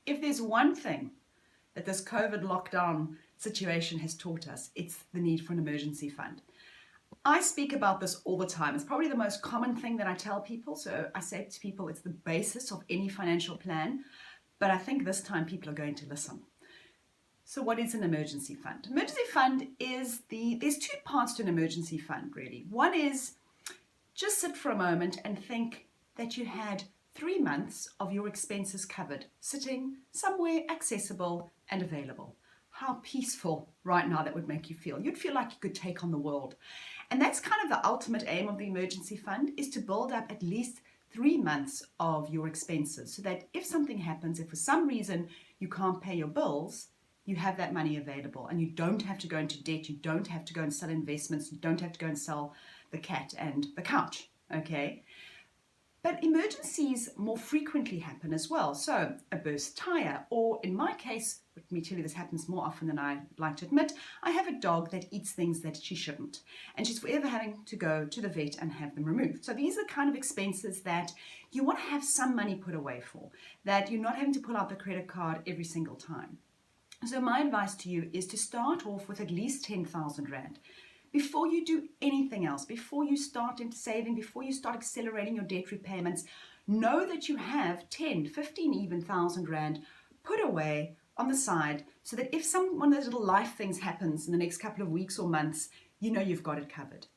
If there's one thing that this COVID lockdown situation has taught us, it's the need for an emergency fund. I speak about this all the time. It's probably the most common thing that I tell people. So I say to people, it's the basis of any financial plan. But I think this time people are going to listen. So what is an emergency fund? Emergency fund is there's two parts to an emergency fund, really. One is just sit for a moment and think that you had 3 months of your expenses covered, sitting somewhere accessible and available. How peaceful right now that would make you feel. You'd feel like you could take on the world. And that's kind of the ultimate aim of the emergency fund, is to build up at least 3 months of your expenses so that if something happens, if for some reason you can't pay your bills, you have that money available and you don't have to go into debt, you don't have to go and sell investments, you don't have to go and sell the cat and the couch, okay? But emergencies more frequently happen as well. So a burst tire, or in my case, let me tell you, this happens more often than I like to admit, I have a dog that eats things that she shouldn't. And she's forever having to go to the vet and have them removed. So these are the kind of expenses that you want to have some money put away for, that you're not having to pull out the credit card every single time. So my advice to you is to start off with at least 10,000 Rand. Before you do anything else, before you start into saving, before you start accelerating your debt repayments, know that you have 10, 15 even thousand Rand put away on the side so that if one of those little life things happens in the next couple of weeks or months, you know you've got it covered.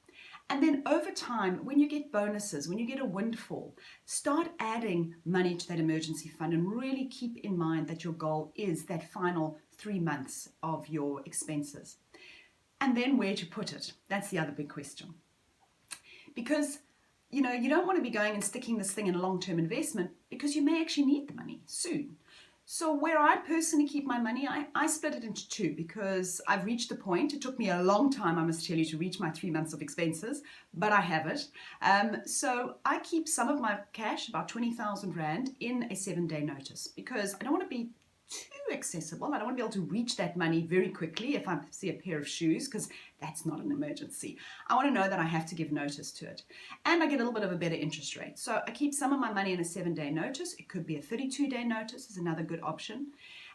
And then over time, when you get bonuses, when you get a windfall, start adding money to that emergency fund and really keep in mind that your goal is that final 3 months of your expenses. And then where to put it? That's the other big question. Because, you don't want to be going and sticking this thing in a long-term investment because you may actually need the money soon. So where I personally keep my money, I split it into two because I've reached the point. It took me a long time, I must tell you, to reach my 3 months of expenses, but I have it. So I keep some of my cash, about 20,000 Rand, in a 7-day notice because I don't want to be too accessible. I don't want to be able to reach that money very quickly if I see a pair of shoes, because that's not an emergency. I want to know that I have to give notice to it. And I get a little bit of a better interest rate. So I keep some of my money in a 7-day notice. It could be a 32-day notice is another good option.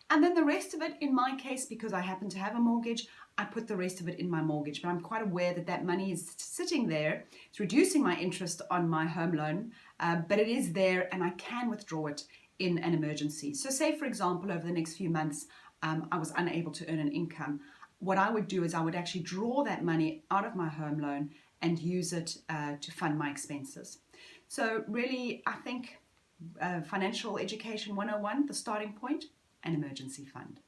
And then the rest of it, in my case, because I happen to have a mortgage, I put the rest of it in my mortgage. But I'm quite aware that that money is sitting there. It's reducing my interest on my home loan, but it is there and I can withdraw it in an emergency. So say, for example, over the next few months, I was unable to earn an income. What I would do is I would actually draw that money out of my home loan and use it to fund my expenses. So really, I think Financial Education 101, the starting point, an emergency fund.